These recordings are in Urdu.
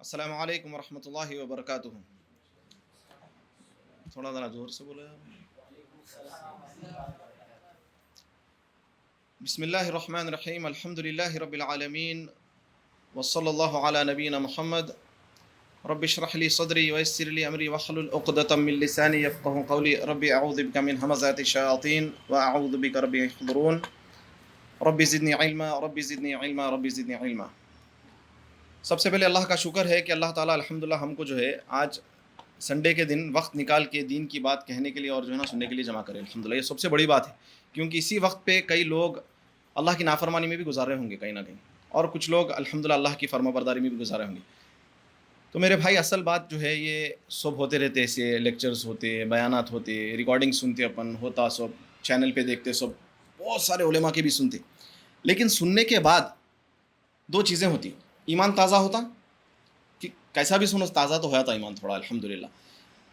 السلام علیکم ورحمۃ اللہ وبرکاتہ. تھوڑا ذرا زور سے بولے. بسم اللہ الرحمن الرحیم. الحمد للہ رب العالمین وصلی اللہ علی نبینا محمد. رب اشرح لی صدری ویسر لی امری واحلل عقدۃ من لسانی یفقهوا قولی. رب اعوذ بک من همزات الشیاطین واعوذ بک رب یحضرون. رب زدنی علما رب زدنی علما رب زدنی علما. سب سے پہلے اللہ کا شکر ہے کہ اللہ تعالیٰ الحمدللہ ہم کو جو ہے آج سنڈے کے دن وقت نکال کے دین کی بات کہنے کے لیے اور جو ہے نا سننے کے لیے جمع کرے. الحمدللہ یہ سب سے بڑی بات ہے، کیونکہ اسی وقت پہ کئی لوگ اللہ کی نافرمانی میں بھی گزار رہے ہوں گے کہیں نہ کہیں، اور کچھ لوگ الحمدللہ اللہ کی فرما برداری میں بھی گزار رہے ہوں گے. تو میرے بھائی اصل بات جو ہے یہ سب ہوتے رہتے، ایسے لیکچرز ہوتے، بیانات ہوتے، ریکارڈنگ سنتے، اپن ہوتا سب چینل پہ دیکھتے، سب بہت سارے علماء کے بھی سنتے. لیکن سننے کے بعد دو چیزیں ہوتی. ایمان تازہ ہوتا کہ کیسا بھی سنو تازہ تو ہوا تھا ایمان تھوڑا الحمدللہ،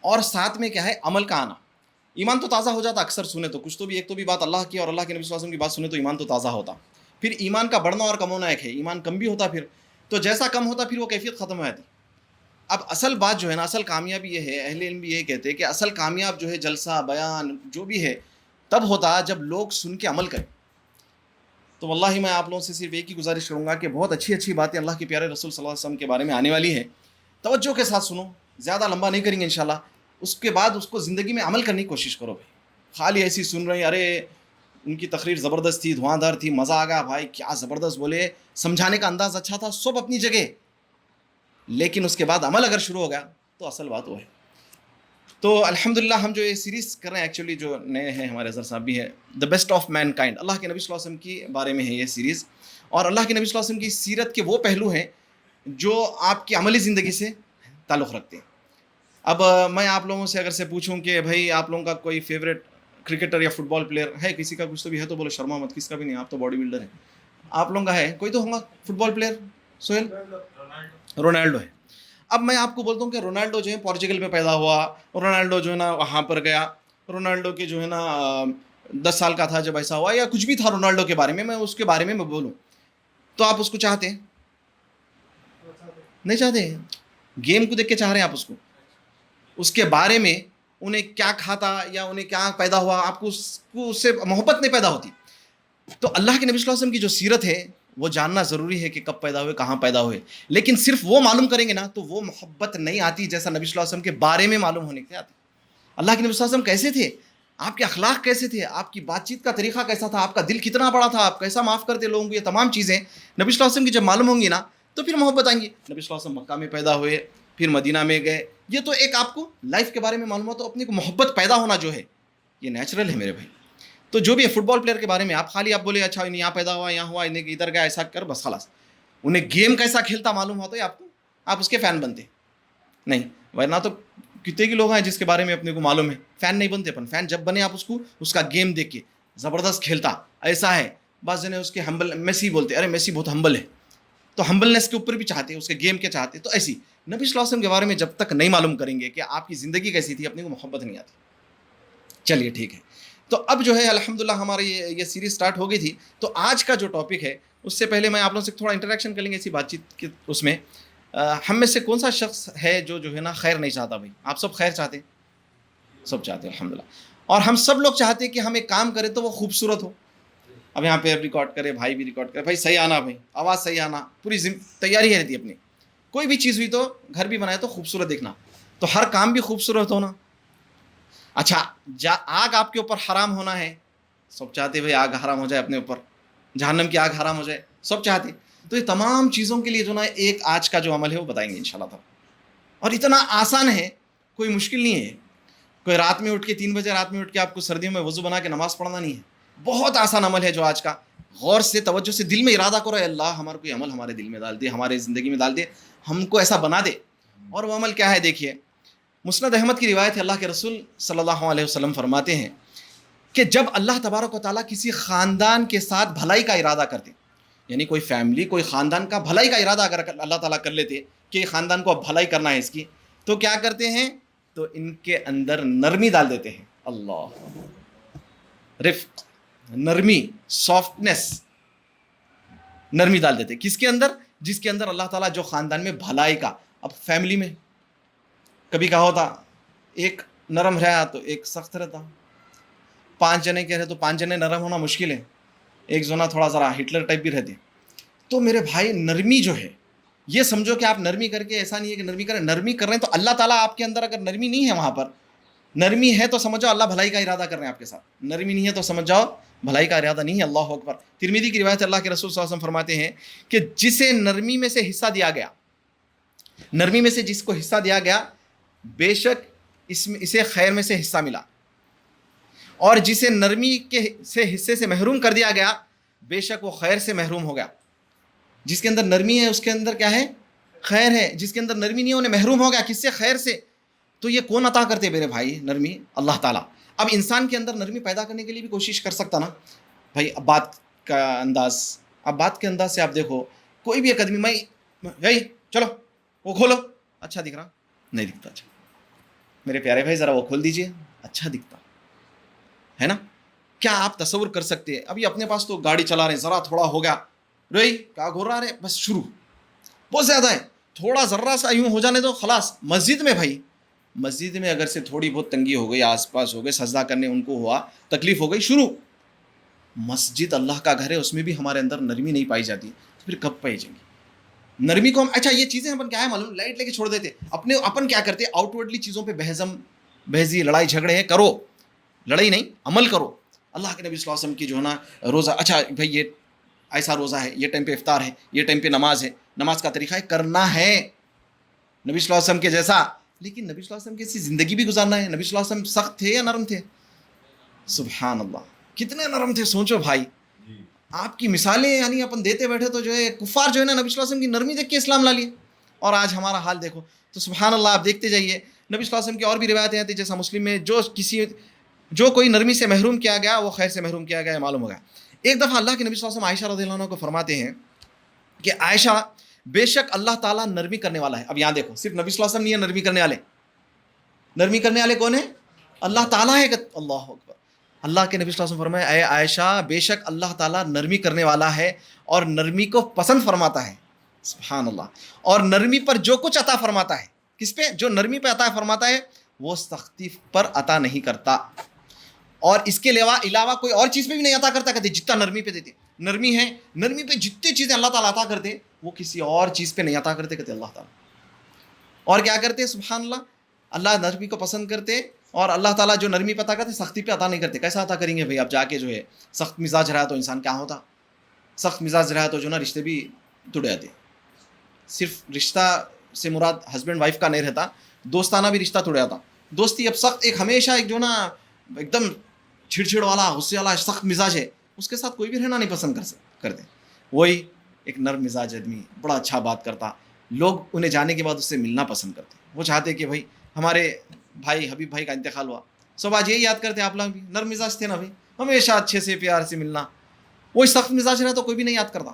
اور ساتھ میں کیا ہے عمل کا آنا. ایمان تو تازہ ہو جاتا اکثر سنے تو، کچھ تو بھی ایک تو بھی بات اللہ کی اور اللہ کے نبی صلی اللہ علیہ وسلم کی بات سنے تو ایمان تو تازہ ہوتا. پھر ایمان کا بڑھنا اور کم ہونا ایک ہے، ایمان کم بھی ہوتا پھر تو جیسا کم ہوتا پھر وہ کیفیت ختم ہو جاتی. اب اصل بات جو ہے نا، اصل کامیابی یہ ہے، اہل علم بھی یہ کہتے ہیں کہ اصل کامیاب جو ہے جلسہ بیان جو بھی ہے تب ہوتا جب لوگ سن کے عمل کریں. تو واللہ میں آپ لوگوں سے صرف ایک ہی گزارش کروں گا کہ بہت اچھی اچھی باتیں اللہ کے پیارے رسول صلی اللہ علیہ وسلم کے بارے میں آنے والی ہیں، توجہ کے ساتھ سنو. زیادہ لمبا نہیں کریں گے انشاءاللہ. اس کے بعد اس کو زندگی میں عمل کرنے کی کوشش کرو بھائی. خالی ایسی سن رہے ہیں، ارے ان کی تقریر زبردست تھی، دھواں دھار تھی، مزہ آ گیا بھائی، کیا زبردست بولے، سمجھانے کا انداز اچھا تھا، سب اپنی جگہ، لیکن اس کے بعد عمل اگر شروع ہو گیا تو اصل بات وہ ہے. تو الحمدللہ ہم جو یہ سیریز کر رہے ہیں، ایکچولی جو نئے ہیں ہمارے اظہر صاحب بھی ہیں، the best of mankind, Allah کے نبی صلی اللہ علیہ وسلم کی بارے میں ہے یہ سیریز. اور اللہ کے نبی صلی اللہ علیہ وسلم کی سیرت کے وہ پہلو ہیں جو آپ کی عملی زندگی سے تعلق رکھتے ہیں. اب میں آپ لوگوں سے اگر سے پوچھوں کہ بھائی آپ لوگوں کا کوئی فیوریٹ کرکٹر یا فٹ بال پلیئر ہے، کسی کا کچھ تو بھی ہے تو بولو، شرما مت، کس کا بھی نہیں، آپ تو باڈی بلڈر ہیں. آپ لوگوں کا ہے کوئی تو ہوگا فٹ بال پلیئر؟ سہیل؟ رونالڈو ہے. اب میں آپ کو بولتا ہوں کہ رونالڈو جو ہے پورچوگل میں پیدا ہوا، رونالڈو جو ہے نا وہاں پر گیا، رونالڈو کے جو ہے نا 10 سال کا تھا جب ایسا ہوا، یا کچھ بھی تھا رونالڈو کے بارے میں اس کے بارے میں بولوں تو آپ اس کو چاہتے ہیں؟ نہیں چاہتے. گیم کو دیکھ کے چاہ رہے ہیں آپ اس کے بارے میں، انہیں کیا کھاتا یا انہیں کیا پیدا ہوا، آپ کو اس سے محبت نہیں پیدا ہوتی. تو اللہ کے نبی صلی اللہ علیہ وسلم کی جو سیرت ہے وہ جاننا ضروری ہے کہ کب پیدا ہوئے، کہاں پیدا ہوئے. لیکن صرف وہ معلوم کریں گے نا تو وہ محبت نہیں آتی جیسا نبی صلی اللہ علیہ وسلم کے بارے میں معلوم ہونے کے آتی. اللہ کے نبی صلی اللہ علیہ وسلم کیسے تھے، آپ کے اخلاق کیسے تھے، آپ کی بات چیت کا طریقہ کیسا تھا، آپ کا دل کتنا بڑا تھا، آپ کیسا معاف کرتے لوگوں کو، یہ تمام چیزیں نبی صلی اللہ علیہ وسلم کی جب معلوم ہوں گی نا تو پھر محبت آئیں گی. نبی صلی اللہ علیہ وسلم مکہ میں پیدا ہوئے، پھر مدینہ میں گئے، یہ تو ایک آپ کو لائف کے بارے میں معلومات، تو اپنے کو محبت پیدا ہونا جو ہے یہ نیچرل ہے میرے بھائی. تو جو بھی ہے فٹ بال پلیئر کے بارے میں آپ خالی آپ بولے اچھا یہاں پیدا ہوا، یہاں ہوا، ادھر گیا، ایسا کر، بس خلاص. انہیں گیم کیسا کھیلتا معلوم ہوتا ہے آپ کو، آپ اس کے فین بنتے نہیں. ورنہ تو کتنے کی لوگ ہیں جس کے بارے میں اپنے کو معلوم ہے، فین نہیں بنتے. اپن فین جب بنے آپ اس کا گیم دیکھ کے، زبردست کھیلتا ایسا ہے. بعض جنے اس کے ہمبل، میسی بولتے، ارے میسی بہت ہمبل ہے، تو ہمبلنس کے اوپر بھی چاہتے، اس کے گیم کے چاہتے. تو ایسی نبی صلی اللہ علیہ وسلم کے بارے میں جب تک نہیں معلوم کریں گے کہ آپ کی زندگی کیسی تھی، اپنے کو محبت نہیں آتی. چلیے ٹھیک ہے. تو اب جو ہے الحمدللہ ہماری یہ سیریز سٹارٹ ہو گئی تھی. تو آج کا جو ٹاپک ہے اس سے پہلے میں آپ لوگوں سے تھوڑا انٹریکشن کر لیں گے اسی بات چیت کے. اس میں ہم میں سے کون سا شخص ہے جو ہے نا خیر نہیں چاہتا؟ بھائی آپ سب خیر چاہتے ہیں، سب چاہتے ہیں الحمدللہ. اور ہم سب لوگ چاہتے ہیں کہ ہم ایک کام کریں تو وہ خوبصورت ہو. اب یہاں پہ ریکارڈ کرے، بھائی بھی ریکارڈ کرے، بھائی صحیح آنا، بھائی آواز صحیح آنا، پوری تیاری ہے رہتی ہے اپنی. کوئی بھی چیز ہوئی تو گھر بھی بنائے تو خوبصورت دیکھنا، تو ہر کام بھی خوبصورت ہونا. اچھا آگ آپ کے اوپر حرام ہونا ہے، سب چاہتے بھائی آگ حرام ہو جائے اپنے اوپر، جہنم کی آگ حرام ہو جائے، سب چاہتے. تو یہ تمام چیزوں کے لیے جو نا ایک آج کا جو عمل ہے وہ بتائیں گے انشاءاللہ تعالی. اور اتنا آسان ہے، کوئی مشکل نہیں ہے. کوئی رات میں اٹھ کے 3 بجے رات میں اٹھ کے آپ کو سردیوں میں وضو بنا کے نماز پڑھنا نہیں ہے. بہت آسان عمل ہے جو آج کا. غور سے توجہ سے دل میں ارادہ کرو، اے اللہ ہمارا کوئی عمل ہمارے دل میں ڈال دے، ہمارے زندگی میں ڈال دے، ہم کو ایسا بنا دے. اور وہ عمل کیا ہے دیکھیے، مسند احمد کی روایت ہے، اللہ کے رسول صلی اللہ علیہ وسلم فرماتے ہیں کہ جب اللہ تبارک و تعالیٰ کسی خاندان کے ساتھ بھلائی کا ارادہ کرتے، یعنی کوئی فیملی، کوئی خاندان کا بھلائی کا ارادہ اگر اللہ تعالیٰ کر لیتے کہ یہ خاندان کو اب بھلائی کرنا ہے اس کی، تو کیا کرتے ہیں؟ تو ان کے اندر نرمی ڈال دیتے ہیں. اللہ، رفق، نرمی، سافٹنس، نرمی ڈال دیتے. کس کے اندر؟ جس کے اندر اللہ تعالیٰ جو خاندان میں بھلائی کا، اب فیملی میں کبھی کہا ہوتا ایک نرم رہا تو ایک سخت رہتا، 5 جنے کہہ رہے تو 5 جنے نرم ہونا مشکل ہے، ایک جنا تھوڑا ذرا ہٹلر ٹائپ بھی رہتے. تو میرے بھائی نرمی جو ہے، یہ سمجھو کہ آپ نرمی کر کے، ایسا نہیں ہے کہ نرمی کریں، نرمی کر رہے ہیں تو اللہ تعالیٰ آپ کے اندر اگر نرمی نہیں ہے، وہاں پر نرمی ہے تو سمجھو اللہ بھلائی کا ارادہ کر رہے ہیں آپ کے ساتھ، نرمی نہیں ہے تو سمجھ جاؤ بھلائی کا ارادہ نہیں ہے. اللہ اکبر. ترمذی کی روایت اللہ کے رسول صلی اللہ علیہ وسلم فرماتے ہیں کہ جسے نرمی میں سے حصہ دیا گیا، نرمی میں سے جس کو حصہ دیا گیا، بے شک اسے خیر میں سے حصہ ملا، اور جسے نرمی کے حصے سے محروم کر دیا گیا، بے شک وہ خیر سے محروم ہو گیا. جس کے اندر نرمی ہے اس کے اندر کیا ہے؟ خیر ہے. جس کے اندر نرمی نہیں ہے انہیں محروم ہو گیا. کس سے؟ خیر سے. تو یہ کون عطا کرتے میرے بھائی نرمی؟ اللہ تعالیٰ. اب انسان کے اندر نرمی پیدا کرنے کے لیے بھی کوشش کر سکتا نا بھائی. اب بات کا انداز، اب بات کے انداز سے آپ دیکھو، کوئی بھی ایک آدمی، میں یہی چلو وہ کھولو، اچھا دکھ رہا؟ نہیں دکھتا. اچھا میرے پیارے بھائی ذرا وہ کھول دیجئے، اچھا دکھتا ہے نا. کیا آپ تصور کر سکتے ہیں؟ ابھی اپنے پاس تو گاڑی چلا رہے ہیں، ذرا تھوڑا ہو گیا، رہی کیا گھور رہا ہے، بس شروع بہت زیادہ ہے، تھوڑا ذرا سا یوں ہو جانے دو خلاص. مسجد میں بھائی، مسجد میں اگر سے تھوڑی بہت تنگی ہو گئی، آس پاس ہو گئے، سجدہ کرنے ان کو ہوا، تکلیف ہو گئی، شروع. مسجد اللہ کا گھر ہے، اس میں بھی ہمارے اندر نرمی نہیں پائی جاتی تو پھر کب پائی جائیں گی نرمی کو ہم؟ اچھا یہ چیزیں اپن کیا ہے معلوم، لائٹ لے کے چھوڑ دیتے اپن کیا کرتے، آؤٹ ورڈلی چیزوں پہ بحثی لڑائی جھگڑے ہیں، کرو لڑائی نہیں، عمل کرو. اللہ کے نبی صلی اللہ علیہ وسلم کی جو ہے نا روزہ، اچھا بھائی یہ ایسا روزہ ہے، یہ ٹائم پہ افطار ہے، یہ ٹائم پہ نماز ہے، نماز کا طریقہ ہے، کرنا ہے نبی صلی اللہ علیہ وسلم کے جیسا. لیکن نبی صلی اللہ علیہ وسلم کی ایسی زندگی بھی گزارنا ہے. نبی صلی اللہ علیہ وسلم سخت تھے یا نرم تھے؟ سبحان اللہ، کتنے نرم تھے. سوچو بھائی، آپ کی مثالیں یعنی اپن دیتے بیٹھے تو جو ہے کفار جو ہے نا نبی صلی اللہ علیہ وسلم کی نرمی دیکھ کے اسلام لا لیے. اور آج ہمارا حال دیکھو تو سبحان اللہ. آپ دیکھتے جائیے نبی صلی اللہ علیہ وسلم کی اور بھی روایتیں آتی ہیں، جیسا مسلم میں، جو کوئی نرمی سے محروم کیا گیا وہ خیر سے محروم کیا گیا، معلوم ہوگا. ایک دفعہ اللہ کے نبی صلی اللہ علیہ وسلم عائشہ رضی اللہ عنہ کو فرماتے ہیں کہ عائشہ، بے شک اللہ تعالیٰ نرمی کرنے والا ہے. اب یہاں دیکھو، صرف نبی صلی اللہ علیہ وسلم نہیں ہے نرمی کرنے والے. نرمی کرنے والے کون ہیں؟ اللہ تعالیٰ ہے. اللہ اکبر. اللہ کے نبی صلی اللہ علیہ وسلم فرمائے، اے عائشہ، بے شک اللہ تعالیٰ نرمی کرنے والا ہے اور نرمی کو پسند فرماتا ہے. سبحان اللہ. اور نرمی پر جو کچھ عطا فرماتا ہے، کس پہ؟ جو نرمی پہ عطا فرماتا ہے وہ سختی پر عطا نہیں کرتا، اور اس کے علاوہ کوئی اور چیز پہ بھی نہیں عطا کرتا. کہتے جتنا نرمی پہ دیتے، نرمی ہے، نرمی پہ جتنی چیزیں اللہ تعالیٰ عطا کرتے وہ کسی اور چیز پہ نہیں عطا کرتے. کہتے اللہ تعالیٰ. اور کیا کرتے؟ سبحان اللہ، اللہ نرمی کو پسند کرتے، اور اللہ تعالیٰ جو نرمی پہ عطا کرتے سختی پہ عطا نہیں کرتے. کیسا عطا کریں گے بھائی؟ اب جا کے جو ہے سخت مزاج رہا تو انسان کیا ہوتا؟ سخت مزاج رہا تو جو نا رشتے بھی ٹوٹ جاتے. صرف رشتہ سے مراد ہسبینڈ وائف کا نہیں رہتا، دوستانہ بھی رشتہ ٹوٹ جاتا. دوستی اب سخت، ایک ہمیشہ ایک جو نا ایک دم چھڑ والا، غصے والا، سخت مزاج ہے، اس کے ساتھ کوئی بھی رہنا نہیں پسند کرتے. وہی ایک نرم مزاج آدمی، بڑا اچھا بات کرتا، لوگ انہیں جانے کے بعد اس سے ملنا پسند کرتے. وہ چاہتے کہ بھائی ہمارے بھائی حبیب بھائی کا انتقال ہوا، سب آج یہی یاد کرتے آپ لوگ بھی نرم مزاج تھے نا بھائی، ہمیشہ اچھے سے پیار سے ملنا. وہی سخت مزاج رہا تو کوئی بھی نہیں یاد کرتا،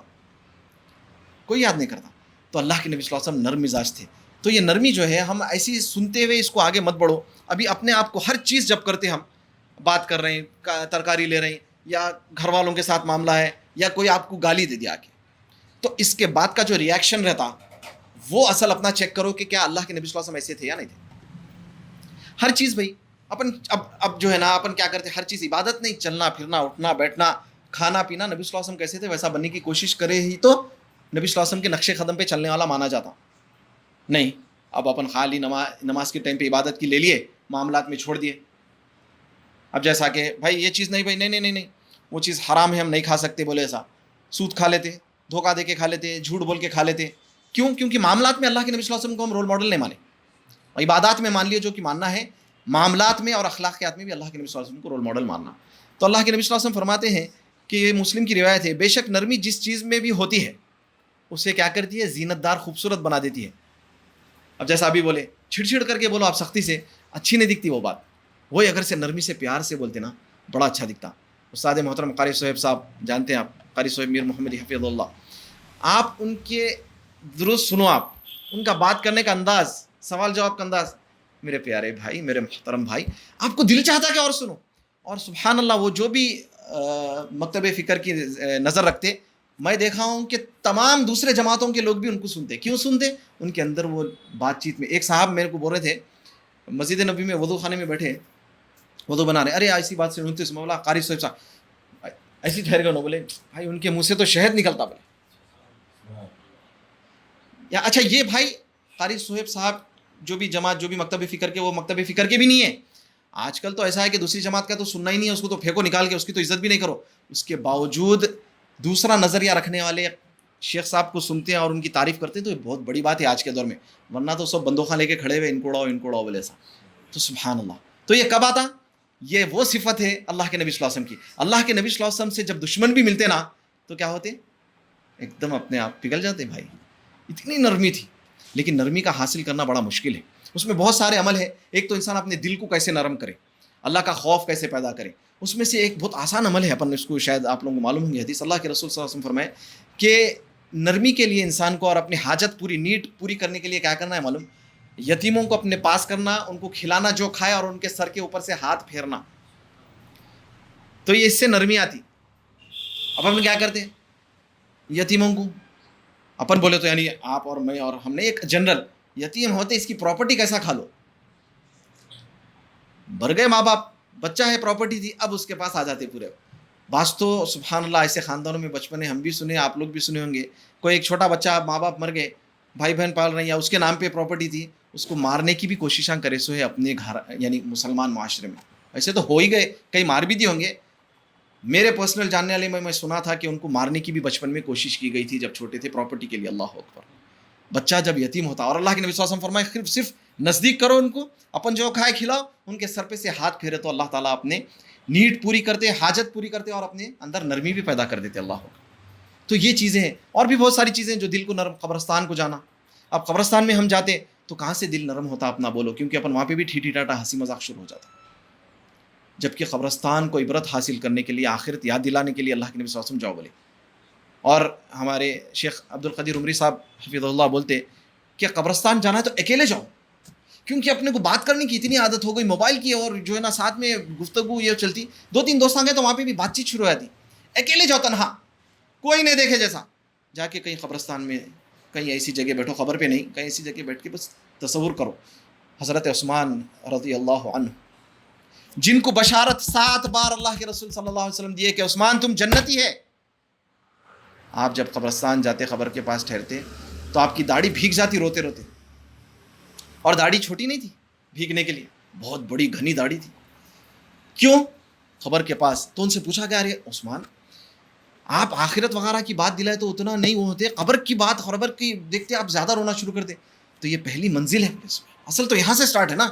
کوئی یاد نہیں کرتا. تو اللہ کے نبی صلی اللہ علیہ وسلم نرم مزاج تھے. تو یہ نرمی جو ہے، ہم ایسی سنتے ہوئے اس کو آگے مت بڑھو. ابھی اپنے آپ کو ہر چیز جب کرتے، ہم بات کر رہے ہیں، ترکاری لے رہے ہیں، یا گھر والوں کے ساتھ معاملہ ہے، یا کوئی آپ کو گالی دے دیا کے، تو اس کے بعد کا جو ریاکشن رہتا وہ اصل اپنا چیک کرو کہ کیا اللہ کے نبی صلی اللہ علیہ وسلم ایسے تھے یا نہیں تھے. ہر چیز بھائی اپن اب جو ہے نا اپن کیا کرتے، ہر چیز عبادت نہیں، چلنا پھرنا، اٹھنا بیٹھنا، کھانا پینا، نبی صلی اللہ علیہ وسلم کیسے تھے ویسا بننے کی کوشش کرے ہی تو نبی صلی اللہ علیہ وسلم کے نقش قدم پہ چلنے والا مانا جاتا. نہیں، اب اپن خالی نماز کے ٹائم پہ عبادت کی لے لیے، معاملات میں چھوڑ دیے. اب جیسا کہ بھائی یہ چیز نہیں، بھائی نہیں وہ چیز حرام ہے، ہم نہیں کھا سکتے، بولے ایسا سود کھا لیتے، دھوکہ دے کے کھا لیتے، جھوٹ بول کے کھا لیتے. کیوں؟ کیونکہ معاملات میں اللہ کے نبی صلی اللہ علیہ وسلم کو ہم رول ماڈل نہیں مانے. عبادات میں مان لیے جو کہ ماننا ہے، معاملات میں اور اخلاقیات میں بھی اللہ کے نبی صلی اللہ علیہ وسلم کو رول ماڈل ماننا. تو اللہ کے نبی صلی اللہ علیہ وسلم فرماتے ہیں کہ یہ مسلم کی روایت ہے، بے شک نرمی جس چیز میں بھی ہوتی ہے اسے کیا کرتی ہے؟ زینت دار، خوبصورت بنا دیتی ہے. اب جیسا ابھی بولے، چھڑ کر کے بولو آپ سختی سے، اچھی نہیں دکھتی وہ بات. وہی اگر سے نرمی سے پیار سے بولتے نا، بڑا اچھا دکھتا. استاد محترم قاری صہیب صاحب جانتے ہیں آپ، قاری صہیب میر محمد حفیظ اللہ، آپ ان کے درست سنو، آپ ان کا بات کرنے کا انداز، سوال جواب کا انداز، میرے پیارے بھائی، میرے محترم بھائی، آپ کو دل چاہتا کہ اور سنو. اور سبحان اللہ، وہ جو بھی مکتب فکر کی نظر رکھتے میں دیکھا ہوں کہ تمام دوسرے جماعتوں کے لوگ بھی ان کو سنتے. کیوں سنتے؟ ان کے اندر وہ بات چیت میں. ایک صاحب میرے کو بول رہے تھے مسجد نبی میں وضو خانے میں بیٹھے وضو بنا رہے, ارے ایسی بات سے سنتے اس میں بولا قاری صاحب صاحب ایسی ٹھہر گئے, بولے بھائی ان کے منہ سے تو شہد نکلتا. بولے یا اچھا یہ بھائی قاری صہیب صاحب جو بھی جماعت جو بھی مکتب فکر کے, وہ مکتب فکر کے بھی نہیں ہے. آج کل تو ایسا ہے کہ دوسری جماعت کا تو سننا ہی نہیں ہے, اس کو تو پھینکو نکال کے, اس کی تو عزت بھی نہیں کرو. اس کے باوجود دوسرا نظریہ رکھنے والے شیخ صاحب کو سنتے ہیں اور ان کی تعریف کرتے ہیں, تو یہ بہت بڑی بات ہے آج کے دور میں. ورنہ تو سب بندوقاں لے کے کھڑے ہوئے ان کو اڑاؤ بولے ایسا. تو سبحان اللہ. تو یہ کب آتا؟ یہ وہ صفت ہے اللہ کے نبی صلی اللہ علیہ وسلم کی. اللہ کے نبی صلی اللہ علیہ وسلم سے جب دشمن بھی ملتے نا تو کیا ہوتے؟ ایک دم اپنے آپ پگھل جاتے. بھائی اتنی نرمی تھی. لیکن نرمی کا حاصل کرنا بڑا مشکل ہے. اس میں بہت سارے عمل ہے. ایک تو انسان اپنے دل کو کیسے نرم کرے, اللہ کا خوف کیسے پیدا کرے. اس میں سے ایک بہت آسان عمل ہے, اپن اس کو شاید آپ لوگوں کو معلوم ہوں گے, حدیث اللہ کے رسول صلی اللہ علیہ وسلم فرمائے کہ نرمی کے لیے انسان کو اور اپنی حاجت پوری نیڈ پوری کرنے کے لیے کیا کرنا ہے معلوم؟ یتیموں کو اپنے پاس کرنا, ان کو کھلانا جو کھائے, اور ان کے سر کے اوپر سے ہاتھ پھیرنا. تو یہ اس سے نرمی آتی. اب ہم کیا کرتے ہیں یتیموں کو, اپن بولے تو یعنی آپ اور میں اور ہم نے ایک جنرل یتیم ہوتے اس کی پراپرٹی کیسا کھا لو. بر گئے ماں باپ, بچہ ہے پراپرٹی تھی, اب اس کے پاس آ جاتے پورے. بعض تو سبحان اللہ ایسے خاندانوں میں بچپن ہم بھی سنے, آپ لوگ بھی سنے ہوں گے, کوئی ایک چھوٹا بچہ ماں باپ مر گئے, بھائی بہن پال رہے ہیں, یا اس کے نام پہ پراپرٹی تھی, اس کو مارنے کی بھی کوششاں کرے سو ہے اپنے گھر یعنی مسلمان معاشرے میں. ایسے تو ہو ہی گئے, کئی مار بھی دیے ہوں گے. میرے پرسنل جاننے والے میں سنا تھا کہ ان کو مارنے کی بھی بچپن میں کوشش کی گئی تھی جب چھوٹے تھے پراپرٹی کے لیے. اللہ اکبر. بچہ جب یتیم ہوتا, اور اللہ کے نبی صلی اللہ علیہ وسلم فرمائے صرف نزدیک کرو ان کو, اپن جو کھائے کھلاؤ, ان کے سر پہ سے ہاتھ پھیرے تو اللہ تعالیٰ اپنے نیڈ پوری کرتے, حاجت پوری کرتے, اور اپنے اندر نرمی بھی پیدا کر دیتے. اللہ اکبر. تو یہ چیزیں ہیں, اور بھی بہت ساری چیزیں جو دل کو نرم. قبرستان کو جانا, اب قبرستان میں ہم جاتے تو کہاں سے دل نرم ہوتا اپنا بولو, کیونکہ اپن وہاں پہ بھی ٹھیٹھی ٹاٹا ہنسی مذاق شروع ہو جاتا. جبکہ قبرستان کو عبرت حاصل کرنے کے لیے, آخرت یاد دلانے کے لیے اللہ کے نبی صلی اللہ علیہ وسلم جاؤ بولے. اور ہمارے شیخ عبد القدیر عمری صاحب حفظہ اللہ بولتے کہ قبرستان جانا ہے تو اکیلے جاؤ, کیونکہ اپنے کو بات کرنے کی اتنی عادت ہو گئی موبائل کی, اور جو ہے نا ساتھ میں گفتگو یہ چلتی, 2-3 دوست آ گئے تو وہاں پہ بھی بات چیت شروع ہو جاتی. اکیلے جاؤ تنہا, کوئی نہیں دیکھے جیسا, جا کے کہیں قبرستان میں کہیں ایسی جگہ بیٹھو, خبر پہ نہیں, کہیں ایسی جگہ بیٹھ کے بس تصور کرو حضرت عثمان رضی اللہ عنہ, جن کو بشارت 7 بار اللہ کے رسول صلی اللہ علیہ وسلم دیے کہ عثمان تم جنتی ہے. آپ جب قبرستان جاتے, قبر کے پاس ٹھہرتے, تو آپ کی داڑھی بھیگ جاتی روتے روتے. اور داڑھی چھوٹی نہیں تھی بھیگنے کے لیے, بہت بڑی گھنی داڑھی تھی. کیوں؟ قبر کے پاس. تو ان سے پوچھا گیا ارے عثمان آپ آخرت وغیرہ کی بات دلائے تو اتنا نہیں وہ ہوتے, قبر کی بات قبر کی دیکھتے آپ زیادہ رونا شروع کرتے. تو یہ پہلی منزل ہے, اصل تو یہاں سے سٹارٹ ہے نا.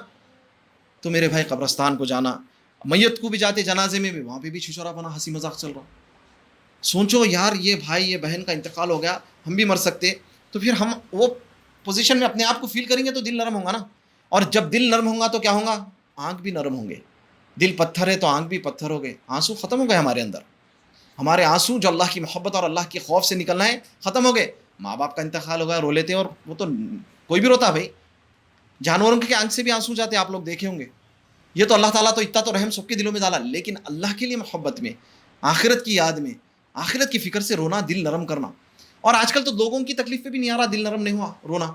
تو میرے بھائی قبرستان کو جانا, میت کو بھی جاتے جنازے میں بھی, وہاں پہ بھی چھچورا بنا ہنسی مذاق چل رہا. سوچو یار یہ بھائی یہ بہن کا انتقال ہو گیا, ہم بھی مر سکتے, تو پھر ہم وہ پوزیشن میں اپنے آپ کو فیل کریں گے تو دل نرم ہوگا نا. اور جب دل نرم ہوگا تو کیا ہوگا, آنکھ بھی نرم ہوں گے. دل پتھر ہے تو آنکھ بھی پتھر ہو گئے, آنسو ختم ہو گئے ہمارے اندر. ہمارے آنسو جو اللہ کی محبت اور اللہ کے خوف سے نکلنا ہے ختم ہو گئے. ماں باپ کا انتقال ہو گیا رو لیتے, اور وہ تو کوئی بھی روتا بھائی, جانوروں کے آنکھ سے بھی آنسو جاتے, آپ لوگ دیکھے ہوں گے. یہ تو اللہ تعالیٰ تو اتنا تو رحم سب کے دلوں میں ڈالا, لیکن اللہ کے لیے محبت میں, آخرت کی یاد میں, آخرت کی فکر سے رونا, دل نرم کرنا. اور آج کل تو لوگوں کی تکلیف پہ بھی نہیں آ رہا, دل نرم نہیں ہوا رونا.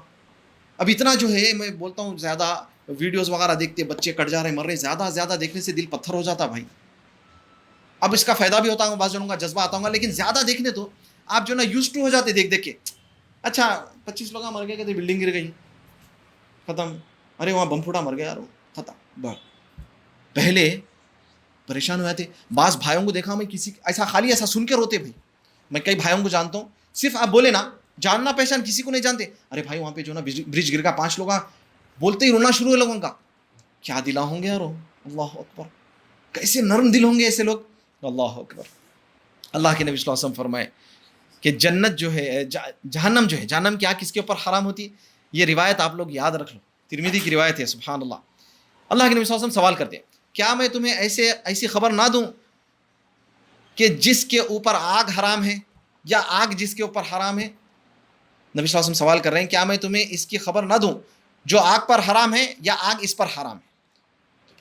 اب اتنا جو ہے میں بولتا ہوں زیادہ ویڈیوز وغیرہ دیکھتے, بچے کٹ جا رہے, مر رہے, زیادہ دیکھنے سے دل پتھر ہو جاتا بھائی. اب اس کا فائدہ بھی ہوتا ہوں, بعض جنوں کا جذبہ آتا ہوں, لیکن زیادہ دیکھنے تو آپ جو نا یوز ٹو ہو جاتے دیکھ کے. اچھا 25 لوگ مر گئے, کہتے بلڈنگ گر گئی, ختم. ارے وہاں بم پھوٹا, مر گیا, ختم. پہلے پریشان ہو جاتے. بعض بھائیوں کو دیکھا میں کسی ایسا خالی ایسا سن کے روتے بھائی. میں کئی بھائیوں کو جانتا ہوں, صرف آپ بولے نا, جاننا پہچان کسی کو نہیں جانتے, ارے بھائی وہاں پہ جو نا برج گر گا, 5 لوگ بولتے ہی رونا شروع ہو لوگوں کا. کیا دلا ہوں گے یار, اللہ اکبر, کیسے نرم دل ہوں گے ایسے لوگ. اللہ اکبر. اللہ کے نبی صلی اللہ علیہ وسلم فرمائے کہ جنت جو ہے, جہنم جو ہے, جہنم کی آگ کس کے اوپر حرام ہوتی. یہ روایت آپ لوگ یاد رکھ لو, ترمذی کی روایت ہے. سبحان اللہ. اللہ کے نبی صلی اللہ علیہ وسلم سوال کرتے ہیں, کیا میں تمہیں ایسی خبر نہ دوں کہ جس کے اوپر آگ حرام ہے, یا آگ جس کے اوپر حرام ہے. نبی صلی اللہ علیہ وسلم سوال کر رہے ہیں, کیا میں تمہیں اس کی خبر نہ دوں جو آگ پر حرام ہے, یا آگ اس پر حرام ہے.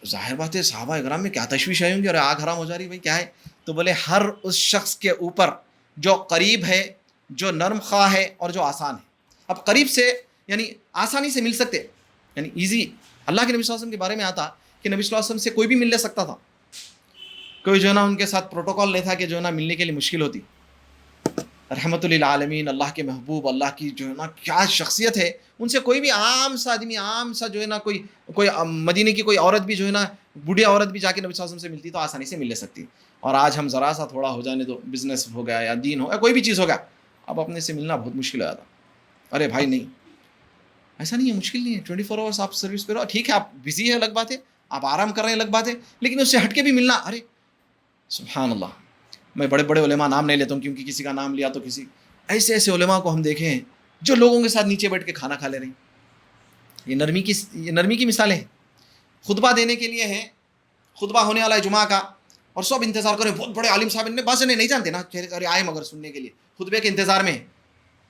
ظاہر بات ہے صحابہ اکرام میں کیا تشویش آئی ہوں گی, اور آگ حرام ہو جا رہی, بھائی کیا ہے. تو بولے ہر اس شخص کے اوپر جو قریب ہے، جو نرم خواہ ہے اور جو آسان ہے. اب قریب سے یعنی آسانی سے مل سکتے، یعنی ایزی. اللہ کے نبی صلی اللہ علیہ وسلم کے بارے میں آتا کہ نبی صلی اللہ علیہ وسلم سے کوئی بھی مل لے سکتا تھا، کوئی جو ہے نا ان کے ساتھ پروٹوکول نہیں تھا کہ جو ہے نا ملنے کے لیے مشکل ہوتی. رحمت للعالمین، اللہ کے محبوب، اللہ کی جو ہے نا کیا شخصیت ہے، ان سے کوئی بھی عام سا آدمی، عام سا جو ہے نا کوئی مدینے کی کوئی عورت بھی جو ہے نا بوڑھی عورت بھی جا کے نبی صلی اللہ علیہ وسلم سے ملتی تو آسانی سے مل لے سکتی. اور آج ہم ذرا سا تھوڑا ہو جانے دو، بزنس ہو گیا یا دین ہو گیا، کوئی بھی چیز ہو گیا، اب اپنے سے ملنا بہت مشکل ہو جاتا. ارے بھائی نہیں، ایسا نہیں ہے، مشکل نہیں ہے. 24 آورس آپ سروس پہ رہو، ٹھیک ہے آپ بزی ہے الگ بات ہے، آپ آرام کر رہے ہیں الگ بات ہے، لیکن اس سے ہٹ کے بھی ملنا. ارے سبحان اللہ. میں بڑے بڑے علماء نام نہیں لیتا ہوں کیونکہ کسی کا نام لیا تو کسی ایسے ایسے علماء کو ہم دیکھے ہیں جو لوگوں کے ساتھ نیچے بیٹھ کے کھانا کھا لے رہے ہیں. یہ نرمی کی مثالیں ہیں. خطبہ دینے کے لیے ہیں، خطبہ ہونے والا ہے جمعہ کا، اور سب انتظار کریں، بہت بڑے عالم صاحب ان بات نہیں جانتے نا، ارے آئے مگر سننے کے لیے، خطبے کے انتظار میں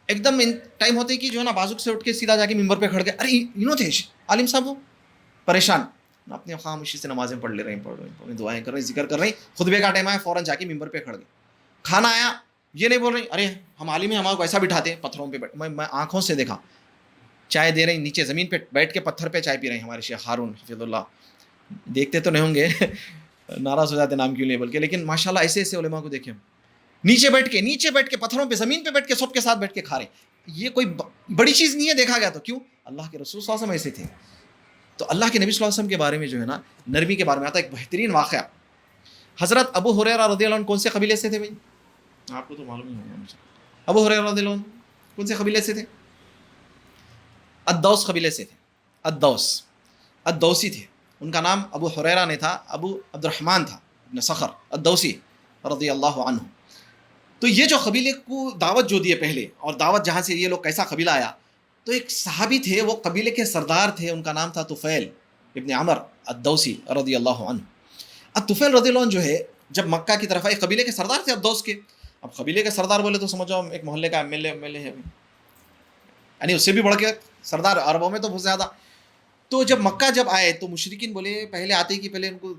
ایک دم ٹائم ہوتے کہ جو ہے نا بازوک سے اٹھ کے سیدھا جا کے ممبر پہ کھڑ گئے. ارے انہوں تھے عالم صاحب، وہ پریشان اپنے خاموشی سے نمازیں پڑھ لے رہے ہیں، دعائیں کر رہے ہیں، ذکر کر رہے ہیں، خطبے کا ٹائم آیا فوراً جا کے ممبر پہ کھڑ گئے. کھانا آیا، یہ نہیں بول رہے ارے ہم عالم ہیں، ہمارے کو ایسا بٹھاتے ہیں پتھروں پہ بیٹھ. میں آنکھوں سے دیکھا چائے دے رہے ہیں نیچے زمین پہ بیٹھ کے، پتھر پہ چائے پی رہے ہیں ہمارے شیخ ہارون حفظ اللہ. دیکھتے تو نہیں ہوں گے ناراض ہو جاتے نام کیوں نہیں بلکہ، لیکن ماشاءاللہ ایسے ایسے علماء کو دیکھیں، نیچے بیٹھ کے پتھروں پہ زمین پہ بیٹھ کے سب کے ساتھ بیٹھ کے کھا رہے ہیں. یہ کوئی بڑی چیز نہیں ہے دیکھا گیا تو. کیوں؟ اللہ کے رسول صلی اللہ علیہ وسلم ایسے تھے. تو اللہ کے نبی صلی اللہ علیہ وسلم کے بارے میں جو ہے نا نرمی کے بارے میں آتا ہے ایک بہترین واقعہ. حضرت ابو ہریرہ رضی اللہ عنہ کون سے قبیلے سے تھے بھائی؟ آپ کو تو معلوم ہی ہوگا مجھے. ابو ہریرہ رضی اللہ عنہ کون سے قبیلے سے تھے؟ الدوس قبیلے سے تھے. الدوسی تھے. ان کا نام ابو ہریرہ نہیں تھا، ابو عبد الرحمن تھا ابن صخر الدوسی رضی اللہ عنہ. تو یہ جو قبیلے کو دعوت جو دی پہلے، اور دعوت جہاں سے یہ لوگ کیسا قبیلہ آیا، تو ایک صحابی تھے، وہ قبیلے کے سردار تھے، ان کا نام تھا طفیل ابن عمر الدوسی رضی اللہ عنہ. اب طفیل رضی اللہ عنہ جو ہے جب مکہ کی طرف آئے، قبیلے کے سردار تھے الدوس کے. اب قبیلے کے سردار بولے تو سمجھو ایک محلے کا ایم ایل اے ہے، یعنی اس سے بھی بڑھ کے سردار عربوں میں تو بہت زیادہ. تو جب مکہ جب آئے تو مشرکین بولے پہلے آتے کہ پہلے ان کو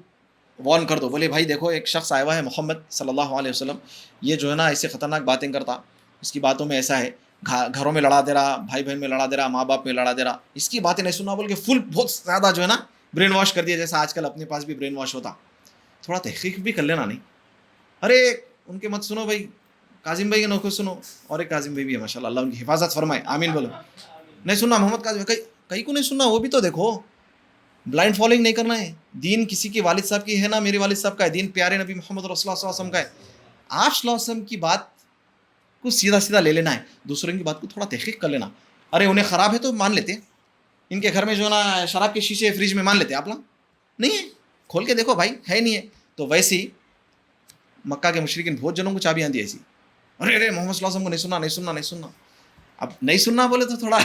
وارن کر دو. بولے بھائی دیکھو ایک شخص آیا ہوا ہے محمد صلی اللہ علیہ وسلم، یہ جو ہے نا ایسے خطرناک باتیں کرتا، اس کی باتوں میں ایسا ہے، گھروں میں لڑا دے رہا، بھائی بہن میں لڑا دے رہا، ماں باپ میں لڑا دے رہا، اس کی باتیں نہیں سننا بول کے فل بہت زیادہ جو ہے نا برین واش کر دیا، جیسا آج کل اپنے پاس بھی برین واش ہوتا. تھوڑا تحقیق بھی کر لینا نہیں. ارے ان کے مت سنو بھائی، کاظم بھائی کے نوکو سنو، اور ایک کاظم بھائی بھی ہے ماشاء اللہ، اللہ ان کی حفاظت فرمائے، آمین بولو. نہیں سننا محمد کاظم، کہیں کو نہیں سننا، وہ بھی تو دیکھو، بلائنڈ فالوئنگ نہیں کرنا ہے. دین کسی کے والد صاحب کی ہے نا میرے والد صاحب کا ہے، دین پیارے نبی محمد رسول اللہ صلی اللہ علیہ وسلم کا ہے. آپ صلی اللہ علیہ وسلم کی بات کو سیدھا سیدھا لے لینا ہے، دوسروں کی بات کو تھوڑا تحقیق کر لینا. ارے انہیں خراب ہے تو مان لیتے، ان کے گھر میں جو ہے نا شراب کے شیشے فریج میں مان لیتے، آپ لوگ نہیں ہے، کھول کے دیکھو بھائی ہے نہیں ہے. تو ویسے ہی مکہ کے مشرکین بہت جنوں کو چابیاں دی ایسی، ارے ارے محمد صلی اللہ علیہ وسلم کو نہیں سننا. اب نہیں سننا بولے تو تھوڑا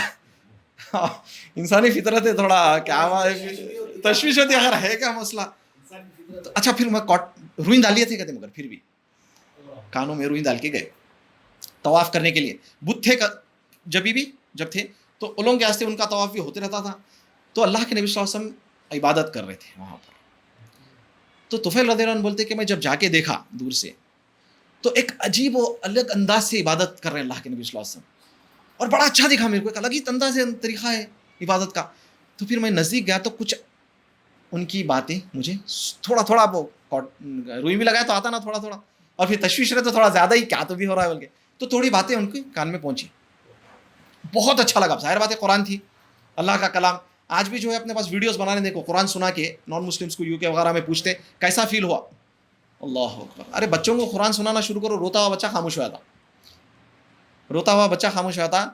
انسانی فطرت ہے، تھوڑا کیا تشویش ہوتی ہے، اگر ہے کیا مسئلہ. اچھا پھر میں روئی ڈالیے تھے کہتے، مگر پھر بھی کانوں میں روئی ڈال کے گئے طواف کرنے کے لیے. بدھ تھے جب تھے تو علوم کے واسطے ان کا طواف بھی ہوتے رہتا تھا. تو اللہ کے نبی صلی اللہ علیہ وسلم عبادت کر رہے تھے وہاں پر. تو طفیل رضی اللہ عنہ بولتے کہ میں جب جا کے دیکھا دور سے تو ایک عجیب و الگ انداز سے عبادت کر رہے ہیں اللہ کے نبی صلی اللہ علیہ وسلم، اور بڑا اچھا دکھا میرے کو، ایک الگ ہی انداز طریقہ ہے عبادت کا. تو پھر میں نزدیک گیا تو کچھ ان کی باتیں مجھے تھوڑا وہ روئی بھی لگایا تو آتا نا تھوڑا، اور پھر تشویش رہے تو تھوڑا زیادہ ہی کیا تو بھی ہو رہا ہے بول کے، تو تھوڑی باتیں ان کے کان میں پہنچی، بہت اچھا لگا. ظاہر بات ہے قرآن تھی، اللہ کا کلام. آج بھی جو ہے اپنے پاس ویڈیوز بنانے دیکھو، قرآن سنا کے نان مسلمس کو UK وغیرہ میں پوچھتے کیسا فیل ہوا، اللہ اکبر. ارے بچوں کو قرآن سنانا شروع کرو، روتا ہوا بچہ خاموش ہوا تھا.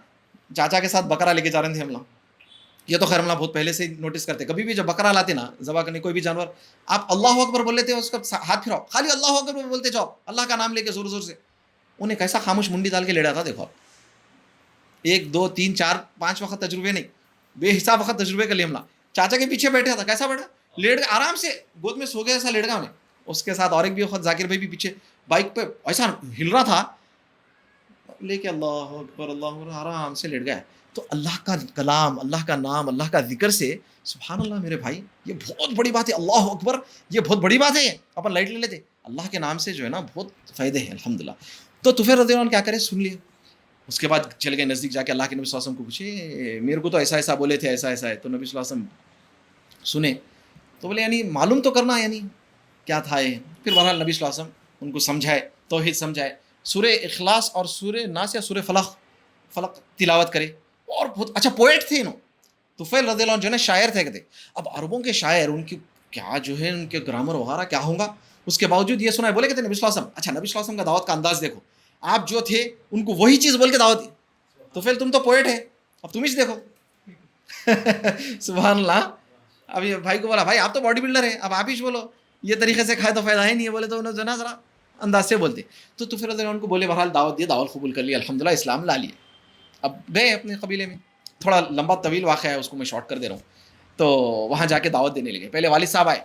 چاچا کے ساتھ بکرا لے کے جا رہے تھے ہم لوگ. یہ تو خیر ہم لوگ بہت پہلے سے نوٹس کرتے، کبھی بھی جب بکرا لاتے نا ذبح کرنے کوئی بھی جانور، آپ اللہ اکبر بول لیتے، اس کا ہاتھ پھراؤ، خالی اللہ اکبر بولتے جاؤ، اللہ کا نام لے کے زور زور سے. انہیں کیسا خاموش منڈی ڈال کے لیڑا تھا دیکھو. 1 2 3 4 5 وقت تجربے نہیں، بے حساب وقت تجربے کر لیے ہم لوگ. چاچا کے پیچھے بیٹھا تھا، کیسا بیٹھا، لیٹ گیا آرام سے، گود میں سو گیا ایسا لیٹ گیا انہیں. اس کے ساتھ اور ایک بھی وقت ذاکر بھائی بھی پیچھے بائک پہ ایسا ہل رہا تھا لے کے اللہ اکبر آرام سے لیٹ گیا. تو اللہ کا کلام، اللہ کا نام، اللہ کا ذکر سے سبحان اللہ میرے بھائی، یہ بہت بڑی بات ہے. اللہ اکبر یہ بہت بڑی بات ہے، اپن لائٹ لے لیتے. اللہ کے نام سے جو ہے نا بہت فائدے ہیں الحمدللہ. تو طفیل رضی اللہ عنہ کیا کرے, سن لیے. اس کے بعد چل گئے نزدیک, جا کے اللہ کے نبی صلی اللہ علیہ وسلم کو پوچھے, میرے کو تو ایسا ایسا بولے تھے, ایسا ایسا ہے. تو نبی صلی اللہ علیہ وسلم سنے تو بولے یعنی معلوم تو کرنا, یعنی کیا تھا یہ. پھر بہرحال نبی صلی اللہ علیہ وسلم ان کو سمجھائے, توحید سمجھائے, سورہ اخلاص اور سورہ ناس یا سورہ فلق تلاوت کرے. اور بہت اچھا پوئٹ تھے انہوں. طفیل رضی اللہ عنہ جو ہے نا شاعر تھے کہتے. اب عربوں کے شاعر, ان کی کیا جو ہے ان کے گرامر وغیرہ کیا ہوگا, اس کے باوجود یہ سنا ہے, بولے کہتے نبی صلی اللہ علیہ وسلم. اچھا نبی صلی اللہ علیہ وسلم کا دعوت کا انداز دیکھو, آپ جو تھے ان کو وہی چیز بول کے دعوت دی. طفیل تم تو پوئٹ ہے, اب تم ہی دیکھو. سبحان اللہ. اب یہ بھائی کو بولا, بھائی آپ تو باڈی بلڈر ہیں, اب آپ ہی بولو, یہ طریقے سے کھائے تو فائدہ ہی نہیں ہے. بولے تو انہوں نے نا ذرا انداز سے بولتے. تو طفیل رضی اللہ عنہ کو بولے بہرحال دعوت دی, دعوت قبول کر لی, الحمدللہ اسلام لا لیے. اب گئے اپنے قبیلے میں, تھوڑا لمبا طویل واقعہ ہے, اس کو میں شارٹ کر دے رہا ہوں. تو وہاں جا کے دعوت دینے لگے. پہلے والد صاحب آئے,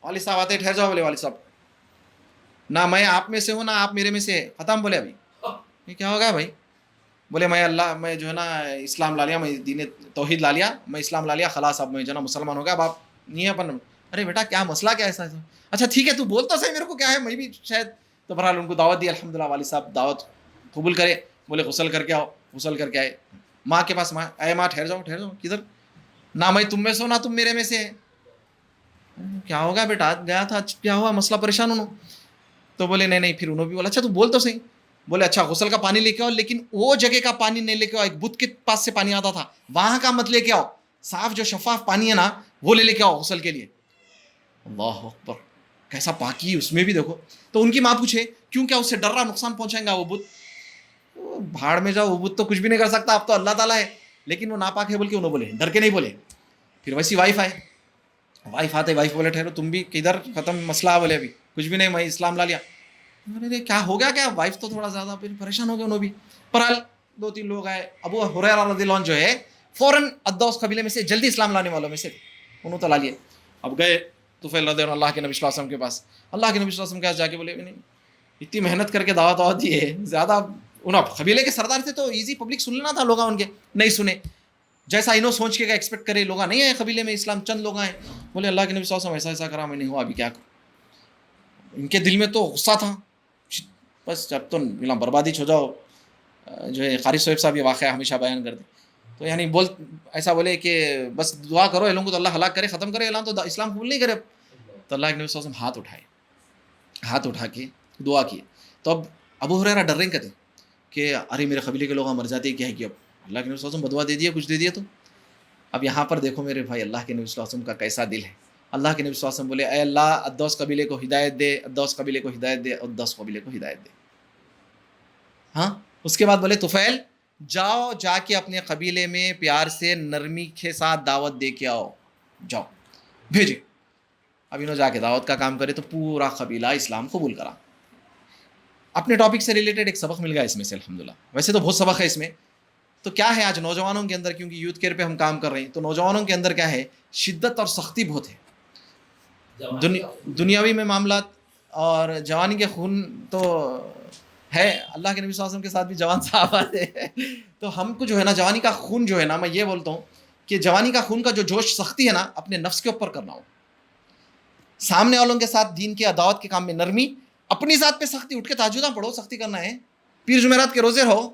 والد صاحب آتے ٹھہر جاؤ. بولے والد صاحب نہ میں آپ میں سے ہوں نہ آپ میرے میں سے, ختم. بولے ابھی یہ کیا ہوگا بھائی. بولے میں جو ہے نا اسلام لا لیا, میں دین توحید لا لیا, میں اسلام لا لیا, خلاص اب میں جو ہے نا مسلمان ہو گیا, اب آپ نہیں ہے اپن. ارے بیٹا کیا مسئلہ کیا ایسا ہے, اچھا ٹھیک ہے تو بول تو صحیح میرے کو کیا ہے, میں بھی شاید. تو بہرحال ان کو دعوت دی, الحمدللہ والد صاحب دعوت قبول کرے. بولے غسل کر کے آؤ, غسل کر کے آئے. ماں کے پاس, اے ماں ٹھہر جاؤ کدھر, نہ میں تم میں سے ہوں نہ تم میرے میں سے. کیا ہوگا بیٹا, گیا تھا کیا ہوا مسئلہ, پریشان انہوں. تو بولے نہیں. پھر انہوں بھی بولا اچھا تو بول تو صحیح. بولے اچھا غسل کا پانی لے کے آؤ, لیکن وہ جگہ کا پانی نہیں لے کے آؤ, ایک بت کے پاس سے پانی آتا تھا وہاں کا مت لے کے آؤ, صاف جو شفاف پانی ہے نا وہ لے کے آؤ غسل کے لیے. اللہ اکبر, کیسا پاکی اس میں بھی دیکھو. تو ان کی ماں پوچھے کیوں, کیا اس سے ڈر رہا نقصان پہنچائیں گا وہ بت. بھاڑ میں جاؤ, وہ بت تو کچھ بھی نہیں کر سکتا, اب تو اللہ تعالیٰ ہے, لیکن وہ ناپاک ہے بول کے انہوں بولے, ڈر کے نہیں بولے. پھر ویسی وائف آتے, وائف بولے ٹھہرو تم بھی کدھر, ختم مسئلہ. بولے ابھی کچھ بھی نہیں, میں اسلام لا لیا. کیا ہو گیا, کیا وائف تو تھوڑا زیادہ پھر پریشان ہو گیا انہوں بھی. پر 2-3 لوگ آئے. ابو ہریرہ رضی اللہ عنہ جو ہے فوراً ادوس قبیلے میں سے جلدی اسلام لانے والوں میں سے, انہوں تو لا لیے. اب گئے طفیل رضی اللہ عنہ اللہ کے نبی صلی اللہ علیہ وسلم کے پاس. اللہ کے نبی صلی اللہ علیہ وسلم کے پاس جا کے بولے نہیں, اتنی محنت کر کے دعوت دی ہے, زیادہ انہوں قبیلے کے سردار تھے تو ایزی پبلک سن لینا تھا, لوگ ان کے نہیں سنے, جیسا انہوں سوچ کے ایکسپیکٹ کرے. لوگ نہیں آئے قبیلے میں اسلام, چند لوگ آئے. بولے اللہ کے نبی صلی اللہ علیہ وسلم ایسا کرا, میں نہیں ہوا, ابھی کیا کروں. ان کے دل میں تو غصہ تھا, بس جب تو بربادی ہو جاؤ. جو ہے قاری صاحب یہ واقعہ ہمیشہ بیان کرتے, تو یعنی ایسا بولے کہ بس دعا کرو اعلان کو تو اللہ ہلاک کرے, ختم کرے اعلان, تو اسلام قبول نہیں کرے. تو اللہ کے نبی صلی اللہ علیہ وسلم ہاتھ اٹھا کے دعا کیے. تو اب ابو ہریرہ ڈر رہے کہتے کہ ارے میرے قبیلے کے لوگ مر جاتے, کیا ہے کہ اب اللہ کے نبی صلی اللہ علیہ وسلم بدعا دے دیا, کچھ دے دیا. تو اب یہاں پر دیکھو میرے بھائی, اللہ کے نبی صلی اللہ علیہ وسلم کا کیسا دل ہے. اللہ کے نبی صلی اللہ علیہ وسلم بولے اے اللہ ادوس قبیلے کو ہدایت دے, ادوس قبیلے کو ہدایت دے, ادوس قبیلے کو ہدایت دے. ہاں, اس کے بعد بولے طفیل جاؤ, جا کے اپنے قبیلے میں پیار سے نرمی کے ساتھ دعوت دے کے آؤ, جاؤ بھیجے. اب انہوں جا کے دعوت کا کام کرے تو پورا قبیلہ اسلام قبول کرا. اپنے ٹاپک سے ریلیٹڈ ایک سبق مل گیا اس میں سے الحمدللہ. ویسے تو بہت سبق ہے اس میں. تو کیا ہے آج نوجوانوں کے اندر, کیونکہ یوتھ کیئر پہ ہم کام کر رہے ہیں, تو نوجوانوں کے اندر کیا ہے, شدت اور سختی بہت ہے. دنیاوی میں معاملات اور جوانی کے خون تو ہے. اللہ کے نبی صلی اللہ علیہ وسلم کے ساتھ بھی جوان صاحب آتے ہیں. تو ہم کو جو ہے نا جوانی کا خون جو ہے نا, میں یہ بولتا ہوں کہ جوانی کا خون کا جو جوش سختی ہے نا, اپنے نفس کے اوپر کرنا ہو. سامنے والوں کے ساتھ دین کی دعوت کے کام میں نرمی, اپنی ذات پہ سختی, اٹھ کے تہجداں پڑھو, سختی کرنا ہے. پیر جمعرات کے روزے رہو,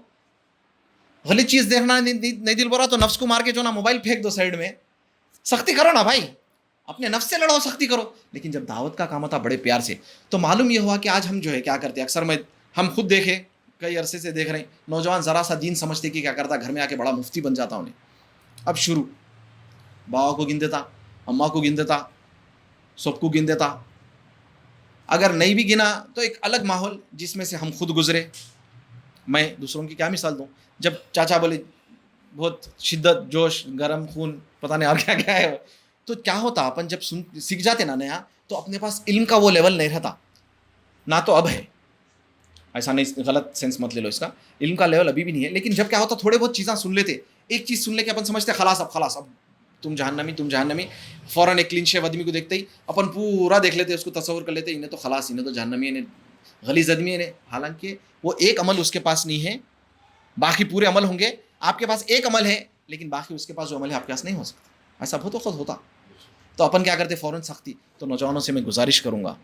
غلط چیز دیکھنا نہیں دل بورا تو نفس کو مار کے جو نا موبائل پھینک دو سائڈ میں, سختی کرو نا بھائی, اپنے نفس سے لڑو, سختی کرو. لیکن جب دعوت کا کام ہوتا بڑے پیار سے, تو معلوم یہ ہوا کہ آج ہم جو ہے کیا کرتے ہیں, اکثر ہم خود دیکھے, کئی عرصے سے دیکھ رہے ہیں, نوجوان ذرا سا دین سمجھتے کہ کیا کرتا, گھر میں آ کے بڑا مفتی بن جاتا انہیں. اب شروع بابا کو گن دیتا, اماں کو گن دیتا, سب کو گن دیتا. اگر نہیں بھی گنا تو ایک الگ ماحول جس میں سے ہم خود گزرے. میں دوسروں کی کیا مثال دوں, جب چاچا بولے بہت شدت, جوش, گرم خون, پتہ نہیں اور کیا کیا ہے, تو کیا ہوتا اپن جب سیکھ جاتے نا نیا, تو اپنے پاس علم کا وہ لیول نہیں رہتا نہ, تو اب ہے ایسا نہیں, غلط سینس مت لے لو اس کا, علم کا لیول ابھی بھی نہیں ہے. لیکن جب کیا ہوتا تھوڑے بہت چیزیں سن لیتے, ایک چیز سن لے کے اپن سمجھتے خلاص اب تم جہنمی, فوراً ایک کلین شیو آدمی کو دیکھتے ہی اپن پورا دیکھ لیتے, اس کو تصور کر لیتے, انہیں تو خلاص, انہیں تو جہنمی, انہیں غلیظ آدمی ہے. حالانکہ وہ ایک عمل اس کے پاس نہیں ہے, باقی پورے عمل ہوں گے. آپ کے پاس ایک عمل ہے لیکن باقی اس کے پاس جو عمل ہے آپ کے پاس نہیں ہو سکتا. ایسا بہت وقت ہوتا. تو اپن کیا کرتے, فوراً سختی. تو نوجوانوں سے میں گزارش کروں گا,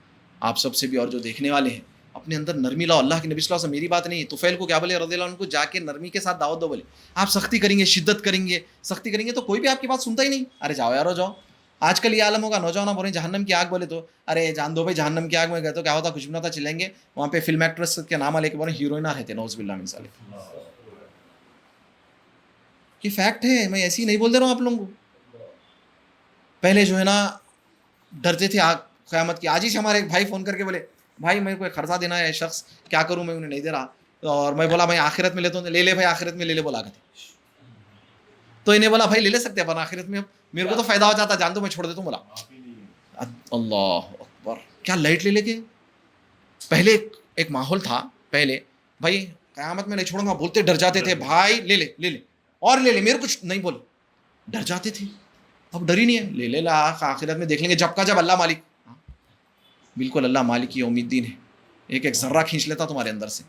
آپ سب سے بھی اور جو دیکھنے والے ہیں, اپنے اندر نرمی لاؤ. اللہ کے نبی صلی اللہ علیہ وسلم میری بات نہیں, طفیل کو کیا بولے رضی اللہ عنہ کو, جا کے نرمی کے ساتھ دعوت دو. بولے آپ سختی کریں گے, شدت کریں گے, سختی کریں گے تو کوئی بھی آپ کی بات سنتا ہی نہیں. ارے جاؤ یارو جاؤ. آج کل یہ عالم ہوگا, نوجوان بولے جہنم کی آگ, بولے تو ارے جان دو بھائی جہنم کی آگ میں گئے تو کیا ہوتا, کچھ بھی نہ تھا, چلیں گے وہاں پہ فلم ایکٹریس کے نام لے کے بولے ہیروئن رہتے, نعوذ باللہ من ذالک. یہ فیکٹ ہے, میں ایسے ہی نہیں بول دے رہا ہوں آپ لوگوں کو. پہلے جو ہے نا ڈرتے تھے آگ قیامت کی. آج ہی سے ہمارے ایک بھائی فون کر کے بولے بھائی میرے کو ایک قرضہ دینا ہے شخص, کیا کروں, میں انہیں نہیں دے رہا. اور میں بولا میں آخرت میں لیتا ہوں, لے لے بھائی آخرت میں لے لے بولا کرتے. تو انہیں بولا بھائی لے سکتے ہیں آخرت میں, میرے کو تو فائدہ ہو جاتا, جان دو میں چھوڑ دیتا ہوں. بولا اللہ اکبر, کیا لائٹ لے کے. پہلے ایک ماحول تھا, پہلے بھائی قیامت میں نہیں چھوڑوں گا, بولتے ڈر جاتے تھے, بھائی لے لے اور لے لے, میرے کچھ نہیں بولے, ڈر جاتے تھے. اب ڈر ہی نہیں ہے, لے لا آخرت میں دیکھ لیں گے جب کا جب. اللہ مالک, بالکل اللہ مالک یوم الدین ہے, ایک ایک ذرہ کھینچ لیتا تمہارے اندر سے.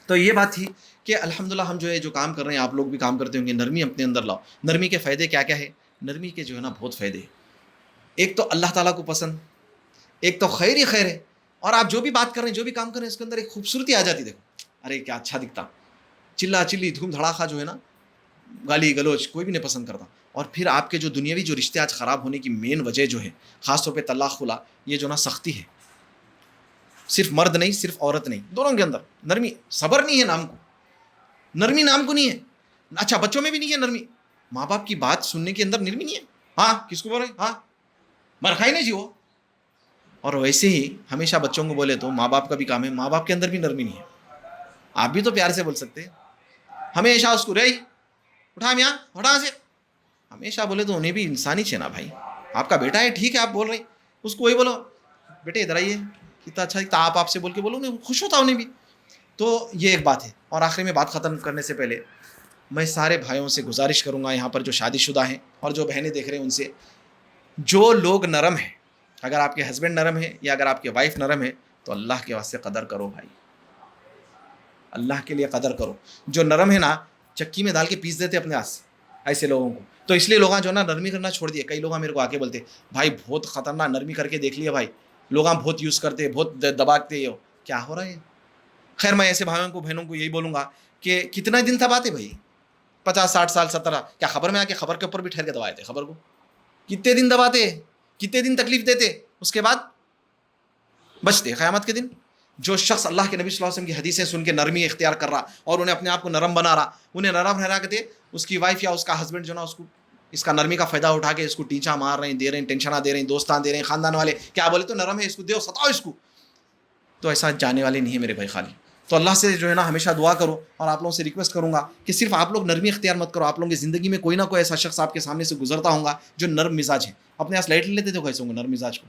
تو یہ بات تھی کہ الحمدللہ ہم جو ہے جو کام کر رہے ہیں, آپ لوگ بھی کام کرتے ہوں گے, نرمی اپنے اندر لاؤ. نرمی کے فائدے کیا کیا ہے؟ نرمی کے جو ہے نا بہت فائدے ہیں. ایک تو اللہ تعالیٰ کو پسند, ایک تو خیر ہی خیر ہے, اور آپ جو بھی بات کر رہے ہیں جو بھی کام کر رہے ہیں اس کے اندر ایک خوبصورتی آ جاتی. دیکھو ارے کیا اچھا دکھتا, چلا چلی دھوم دھڑاکا جو ہے نا, گالی گلوچ کوئی بھی نہیں پسند کرتا. اور پھر آپ کے جو دنیاوی جو رشتے آج خراب ہونے کی مین وجہ جو ہے, خاص طور پہ طلاق خلا, یہ جو نا سختی ہے. صرف مرد نہیں, صرف عورت نہیں, دونوں کے اندر نرمی. صبر نہیں ہے نام کو, نرمی نام کو نہیں ہے. اچھا بچوں میں بھی نہیں ہے نرمی, ماں باپ کی بات سننے کے اندر نرمی نہیں ہے. ہاں کس کو بول رہے ہیں, ہاں مرخائی نہیں جی وہ. اور ویسے ہی ہمیشہ بچوں کو بولے تو ماں باپ کا بھی کام ہے, ماں باپ کے اندر بھی نرمی نہیں ہے. آپ بھی تو پیار سے بول سکتے ہیں, ہمیشہ اس کو رہی اٹھا میاں ہٹا سے ہمیشہ بولے تو انہیں بھی انسانی چینا. بھائی آپ کا بیٹا ہے, ٹھیک ہے آپ بول رہے ہیں, اس کو وہی بولو بیٹے ادھر آئیے, کتنا اچھا دکھتا, آپ سے بول کے بولو, انہیں خوش ہوتا انہیں بھی. تو یہ ایک بات ہے. اور آخری میں بات ختم کرنے سے پہلے میں سارے بھائیوں سے گزارش کروں گا, یہاں پر جو شادی شدہ ہیں اور جو بہنیں دیکھ رہے ہیں ان سے, جو لوگ نرم ہیں, اگر آپ کے ہسبینڈ نرم ہے یا اگر آپ کے وائف نرم ہے تو اللہ کے واسطے قدر کرو بھائی, اللہ کے لیے قدر کرو. جو نرم ہے نا چکی میں ڈال کے پیس دیتے اپنے ہاتھ سے ایسے لوگوں کو. تو اس لیے لوگ جو نا نرمی کرنا چھوڑ دیے. کئی لوگ میرے کو آ کے بولتے بھائی بہت خطرناک نرمی کر کے دیکھ لیا بھائی, لوگ بہت یوز کرتے, بہت دباتے, کیا ہو رہا ہے. خیر میں ایسے بھائیوں کو بہنوں کو یہی بولوں گا کہ کتنا دن دباتے بھائی, 50 60 سال 70, کیا خبر میں آ کے خبر کے اوپر بھی ٹھہر کے دبائے تھے, خبر کو کتنے دن دباتے, کتنے دن تکلیف دیتے, اس کے بعد بچتے قیامت کے دن. جو شخص اللہ کے نبی صلی اللہ علیہ وسلم کی حدیثیں سن کے نرمی اختیار کر رہا اور انہیں اپنے آپ کو نرم بنا رہا, انہیں نرم رہ کے اس کی وائف یا اس کا ہسبینڈ جو نا اس کو اس کا نرمی کا فائدہ اٹھا کے اس کو ٹیچا مار رہے ہیں, دے رہے ہیں, ٹینشنہ دے رہے ہیں, دوستان دے رہے ہیں, خاندان والے کیا بولے تو نرم ہے اس کو دو, ستاؤ اس کو, تو ایسا جانے والے نہیں ہے میرے بھائی خالی. تو اللہ سے جو ہے نا ہمیشہ دعا کرو, اور آپ لوگوں سے ریکویسٹ کروں گا کہ صرف آپ لوگ نرمی اختیار مت کرو. آپ لوگوں کی زندگی میں کوئی نہ کوئی ایسا شخص آپ کے سامنے سے گزرتا ہوگا جو نرم مزاج ہے. اپنے پاس لائٹ لے لیتے تھے کیسے ہوں گے نرم مزاج کو.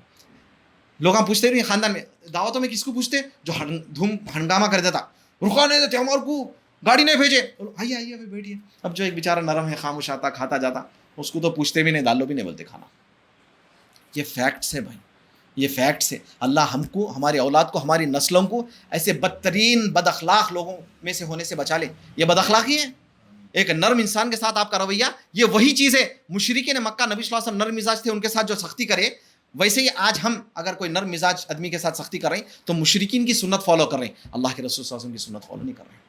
لوگ ہم پوچھتے بھی خاندان میں دعوتوں میں کس کو پوچھتے, جو دھوم ہنگامہ کر دیتا, رکا نہیں دیتے ہمارے کو, گاڑی نہیں بھیجے, آئیے آئیے ابھی بیٹھیے. اب جو ایک بیچارہ نرم ہے, خاموش آتا کھاتا جاتا, اس کو تو پوچھتے بھی نہیں, دالو بھی نہیں بولتے کھانا. یہ فیکٹس ہے بھائی, یہ فیکٹس ہے. اللہ ہم کو, ہماری اولاد کو, ہماری نسلوں کو ایسے بدترین بد اخلاق لوگوں میں سے ہونے سے بچا لے. یہ بد اخلاقی ہے. ایک نرم انسان کے ساتھ آپ کا رویہ, یہ وہی چیز ہے. مشرکین مکہ نبی صلی اللہ علیہ وسلم نرم مزاج تھے, ان کے ساتھ جو سختی کرے, ویسے ہی آج ہم اگر کوئی نرم مزاج آدمی کے ساتھ سختی کر رہے ہیں تو مشرکین کی سنت فالو کر رہے ہیں, اللہ کے رسول صلی اللہ علیہ وسلم کی سنت فالو نہیں کر رہے ہیں.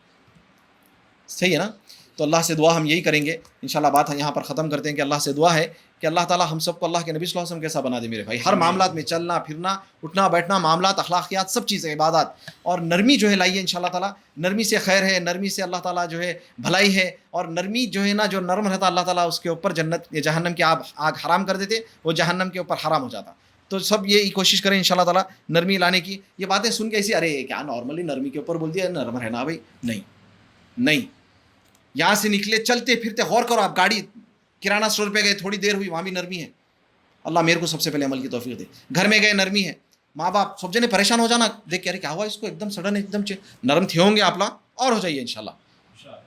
صحیح ہے نا. تو اللہ سے دعا ہم یہی کریں گے انشاءاللہ. بات یہاں پر ختم کرتے ہیں کہ اللہ سے دعا ہے کہ اللہ تعالیٰ ہم سب کو اللہ کے نبی صلی اللہ علیہ وسلم کیسا بنا دے میرے بھائی. ہر معاملات میں چلنا پھرنا, اٹھنا بیٹھنا, معاملات, اخلاقیات, سب چیزیں, عبادات, اور نرمی جو ہے لائیے انشاءاللہ تعالیٰ. نرمی سے خیر ہے, نرمی سے اللہ تعالیٰ جو ہے بھلائی ہے. اور نرمی جو ہے نا, جو نرم رہتا اللہ تعالیٰ اس کے اوپر جنت جہنم کی آگ حرام کر دیتے, وہ جہنم کے اوپر حرام ہو جاتا. تو سب یہ کوشش کریں انشاءاللہ تعالیٰ نرمی لانے کی. یہ باتیں سن کے ایسی ارے کیا نارملی نرمی کے اوپر بول دیا, نرم رہنا بھائی, نہیں نہیں. یہاں سے نکلے چلتے پھرتے غور کرو, آپ گاڑی کرانہ اسٹور پہ گئے, تھوڑی دیر ہوئی, وہاں بھی نرمی ہے. اللہ میرے کو سب سے پہلے عمل کی توفیق دے. گھر میں گئے, نرمی ہے. ماں باپ سب جنے پریشان ہو جانا دیکھ کے, ارے کیا ہوا اس کو, ایک دم سڈن ایک دم نرم تھے ہوں گے آپ لا, اور ہو جائیے انشاءاللہ.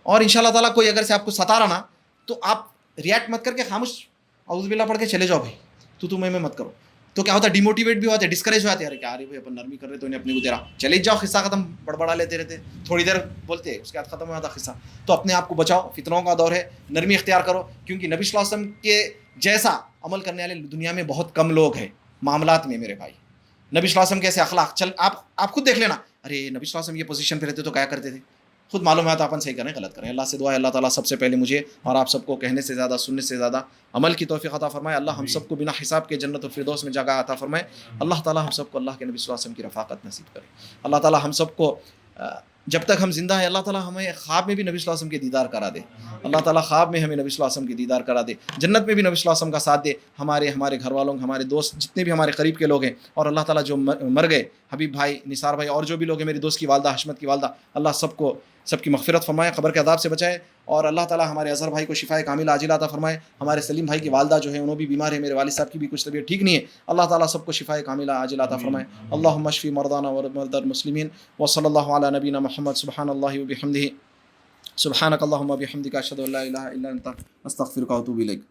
اور انشاءاللہ تعالیٰ کوئی اگر سے آپ کو ستا رہا نا تو آپ ریئیکٹ مت کر کے خاموش اعوذ باللہ پڑھ کے چلے جاؤ بھائی, تو میں مت کرو. تو کیا ہوتا ہے, ڈیموٹیویٹ بھی ہوتے, ڈسکریج ہو جاتے, ارے کیا ارے بھائی اپن نرمی کر رہے تو انہیں اپنے کو دے رہا, چلے جاؤ, قصہ ختم, بڑبڑا لیتے رہتے, تھوڑی دیر بولتے, اس کے بعد ختم ہو جاتا قصہ. تو اپنے آپ کو بچاؤ, فتنوں کا دور ہے, نرمی اختیار کرو, کیونکہ نبی صلی اللہ علیہ وسلم کے جیسا عمل کرنے والے دنیا میں بہت کم لوگ ہیں معاملات میں میرے بھائی. نبی صلی اللہ علیہ وسلم کیسے اخلاق، چل آپ خود دیکھ لینا، ارے نبی صلی اللہ علیہ وسلم یہ پوزیشن پہ رہتے تو کیا کرتے تھے، خود معلوم ہے تو اپن صحیح کریں غلط کریں. اللہ سے دعا ہے اللہ تعالیٰ سب سے پہلے مجھے اور آپ سب کو کہنے سے زیادہ سننے سے زیادہ عمل کی توفیق عطا فرمائے. اللہ ہم سب کو بنا حساب کے جنت الفردوس میں جگہ عطا فرمائے. اللہ تعالیٰ ہم سب کو اللہ کے نبی صلی اللہ علیہ وسلم کی رفاقت نصیب کرے. اللہ تعالیٰ ہم سب کو جب تک ہم زندہ ہیں اللہ تعالیٰ ہمیں خواب میں بھی نبی صلی اللہ علیہ وسلم کے دیدار کرا دے. اللہ تعالیٰ خواب میں ہمیں نبی صلی اللہ علیہ وسلم کے دیدار کرا دے. جنت میں بھی نبی صلی اللہ علیہ وسلم کا ساتھ دے. ہمارے گھر والوں ہمارے دوست جتنے بھی ہمارے قریب کے لوگ ہیں، اور اللہ تعالیٰ جو مر گئے، حبیب بھائی، نثار بھائی، اور جو بھی لوگ ہیں، میری دوست کی والدہ، حشمت کی والدہ، اللہ سب کی مغفرت فرمائے، قبر کے عذاب سے بچائے. اور اللہ تعالیٰ ہمارے اظہر بھائی کو شفائے کاملہ عاجلہ عطا فرمائے. ہمارے سلیم بھائی کی والدہ جو ہے انہوں بھی بیمار ہے، میرے والد صاحب کی بھی کچھ طبیعت ٹھیک نہیں ہے. اللہ تعالیٰ سب کو شفائے کاملہ عاجلہ عطا فرمائے. اللہم اشفی مرضانا ومرضی المسلمین. وصلی اللہ علی نبینا محمد. سبحان اللہ وبحمدہ، سبحانک اللہم وبحمدک، اشہد ان لا الہ الا انت، استغفرک واتوب الیک.